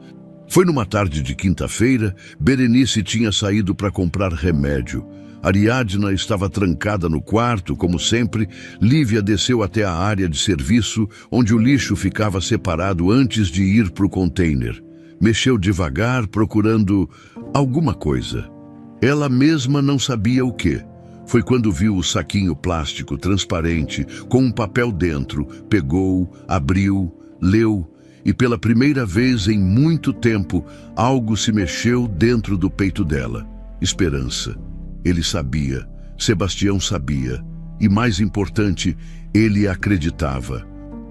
Foi numa tarde de quinta-feira, Berenice tinha saído para comprar remédio. Ariadna estava trancada no quarto, como sempre. Lívia desceu até a área de serviço, onde o lixo ficava separado antes de ir para o container. Mexeu devagar, procurando alguma coisa. Ela mesma não sabia o quê. Foi quando viu o saquinho plástico transparente, com um papel dentro, pegou, abriu, leu e pela primeira vez em muito tempo, algo se mexeu dentro do peito dela. Esperança. Ele sabia, Sebastião sabia, e mais importante, ele acreditava.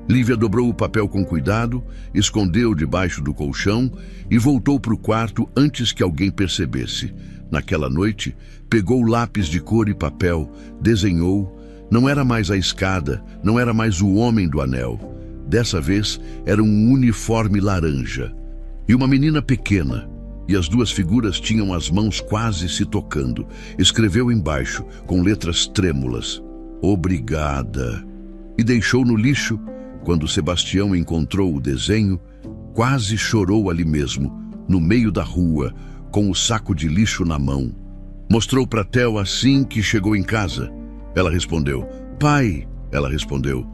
Lívia dobrou o papel com cuidado, escondeu debaixo do colchão e voltou para o quarto antes que alguém percebesse. Naquela noite, pegou lápis de cor e papel, desenhou. Não era mais a escada, não era mais o homem do anel. Dessa vez, era um uniforme laranja. E uma menina pequena. E as duas figuras tinham as mãos quase se tocando. Escreveu embaixo, com letras trêmulas: "Obrigada." E deixou no lixo. Quando Sebastião encontrou o desenho, quase chorou ali mesmo, no meio da rua, com o saco de lixo na mão. Mostrou para Theo assim que chegou em casa. Ela respondeu: "Pai." Ela respondeu.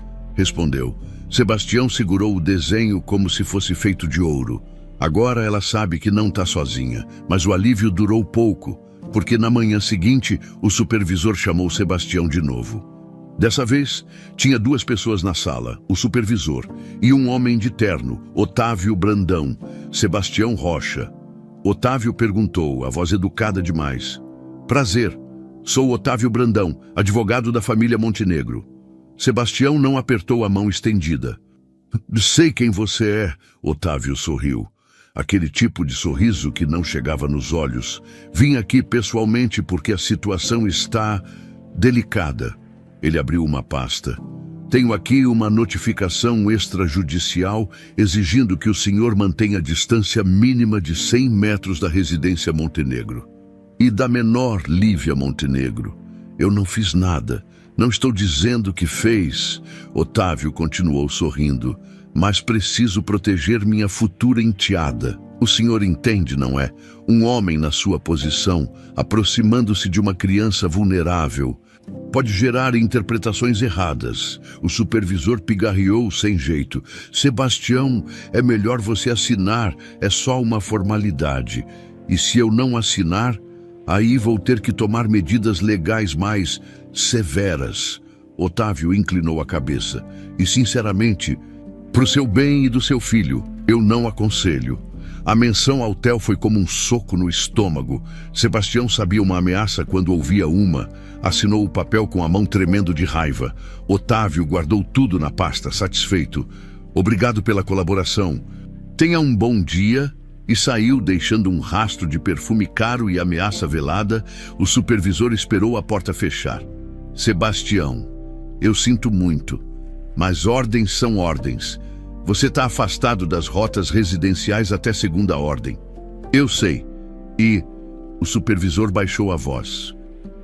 Sebastião segurou o desenho como se fosse feito de ouro. Agora ela sabe que não está sozinha, mas o alívio durou pouco, porque na manhã seguinte o supervisor chamou Sebastião de novo. Dessa vez, tinha duas pessoas na sala, o supervisor e um homem de terno, Otávio Brandão, Sebastião Rocha. Otávio perguntou, a voz educada demais: "Prazer, sou Otávio Brandão, advogado da família Montenegro." Sebastião não apertou a mão estendida. "Sei quem você é." Otávio sorriu. Aquele tipo de sorriso que não chegava nos olhos. "Vim aqui pessoalmente porque a situação está delicada." Ele abriu uma pasta. "Tenho aqui uma notificação extrajudicial exigindo que o senhor mantenha a distância mínima de 100 metros da residência Montenegro. E da menor Lívia Montenegro. Eu não fiz nada. Não estou dizendo que fez." Otávio continuou sorrindo. "Mas preciso proteger minha futura enteada. O senhor entende, não é? Um homem na sua posição, aproximando-se de uma criança vulnerável, pode gerar interpretações erradas." O supervisor pigarreou sem jeito. "Sebastião, é melhor você assinar, é só uma formalidade. E se eu não assinar, aí vou ter que tomar medidas legais mais severas." Otávio inclinou a cabeça. "E sinceramente, pro seu bem e do seu filho, eu não aconselho." A menção ao Theo foi como um soco no estômago. Sebastião sabia uma ameaça quando ouvia uma. Assinou o papel com a mão tremendo de raiva. Otávio guardou tudo na pasta, satisfeito. "Obrigado pela colaboração. Tenha um bom dia." E saiu, deixando um rastro de perfume caro e ameaça velada. O supervisor esperou a porta fechar. "Sebastião, eu sinto muito, mas ordens são ordens. Você está afastado das rotas residenciais até segunda ordem." "Eu sei." E o supervisor baixou a voz.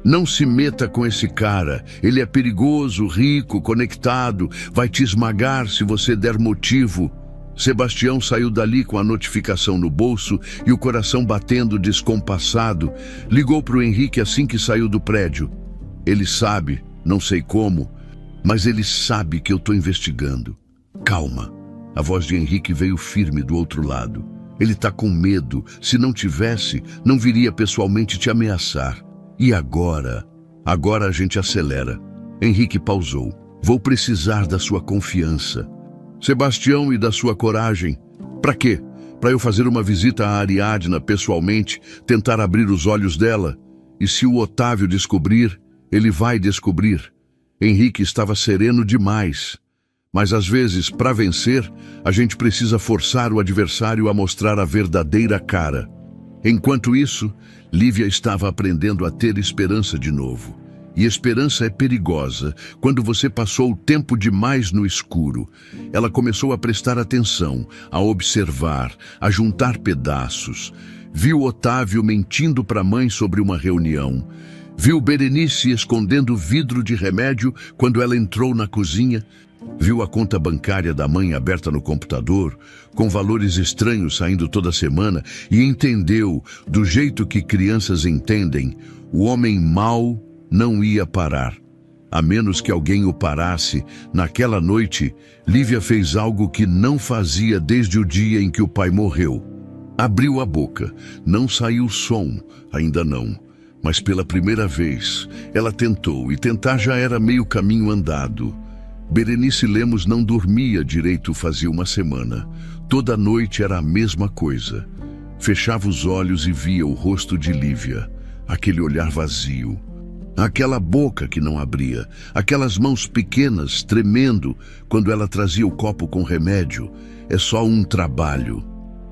"Não se meta com esse cara. Ele é perigoso, rico, conectado. Vai te esmagar se você der motivo." Sebastião saiu dali com a notificação no bolso e o coração batendo descompassado. Ligou para o Henrique assim que saiu do prédio. "Ele sabe, não sei como, mas ele sabe que eu estou investigando." "Calma." A voz de Henrique veio firme do outro lado. "Ele está com medo. Se não tivesse, não viria pessoalmente te ameaçar. E agora? Agora a gente acelera." Henrique pausou. "Vou precisar da sua confiança, Sebastião, e da sua coragem." "Para quê? Para eu fazer uma visita à Ariadna pessoalmente, tentar abrir os olhos dela? E se o Otávio descobrir, ele vai descobrir." Henrique estava sereno demais. Mas às vezes, para vencer, a gente precisa forçar o adversário a mostrar a verdadeira cara. Enquanto isso, Lívia estava aprendendo a ter esperança de novo. E esperança é perigosa quando você passou tempo demais no escuro. Ela começou a prestar atenção, a observar, a juntar pedaços. Viu Otávio mentindo para a mãe sobre uma reunião. Viu Berenice escondendo vidro de remédio quando ela entrou na cozinha. Viu a conta bancária da mãe aberta no computador, com valores estranhos saindo toda semana, e entendeu, do jeito que crianças entendem, o homem mau não ia parar. A menos que alguém o parasse. Naquela noite, Lívia fez algo que não fazia desde o dia em que o pai morreu. Abriu a boca. Não saiu som, ainda não. Mas pela primeira vez, ela tentou, e tentar já era meio caminho andado. Berenice Lemos não dormia direito fazia uma semana. Toda noite era a mesma coisa. Fechava os olhos e via o rosto de Lívia, aquele olhar vazio, aquela boca que não abria, aquelas mãos pequenas tremendo quando ela trazia o copo com remédio. É só um trabalho.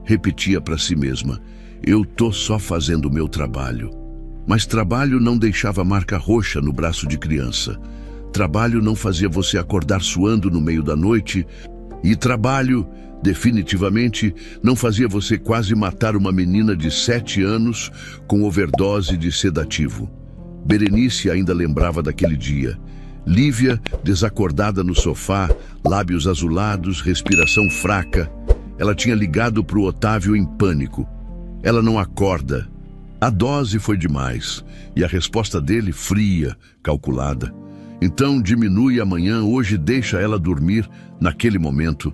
Repetia para si mesma: eu tô só fazendo o meu trabalho. Mas trabalho não deixava marca roxa no braço de criança. Trabalho não fazia você acordar suando no meio da noite. E trabalho, definitivamente, não fazia você quase matar uma menina de 7 anos com overdose de sedativo. Berenice ainda lembrava daquele dia. Lívia, desacordada no sofá, lábios azulados, respiração fraca. Ela tinha ligado para o Otávio em pânico. Ela não acorda. A dose foi demais. E a resposta dele, fria, calculada. Então diminui amanhã, hoje deixa ela dormir. Naquele momento,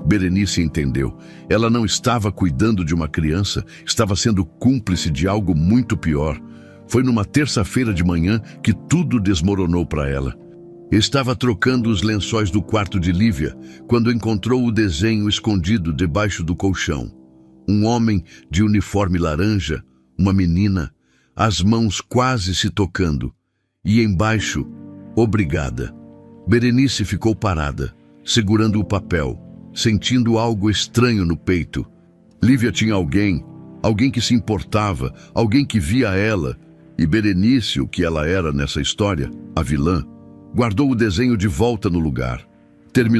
Berenice entendeu. Ela não estava cuidando de uma criança, estava sendo cúmplice de algo muito pior. Foi numa terça-feira de manhã que tudo desmoronou para ela. Estava trocando os lençóis do quarto de Lívia quando encontrou o desenho escondido debaixo do colchão. Um homem de uniforme laranja, uma menina, as mãos quase se tocando. E embaixo, obrigada. Berenice ficou parada, segurando o papel, sentindo algo estranho no peito. Lívia tinha alguém que se importava, alguém que via ela. E Berenice, o que ela era nessa história, a vilã, guardou o desenho de volta no lugar. Terminou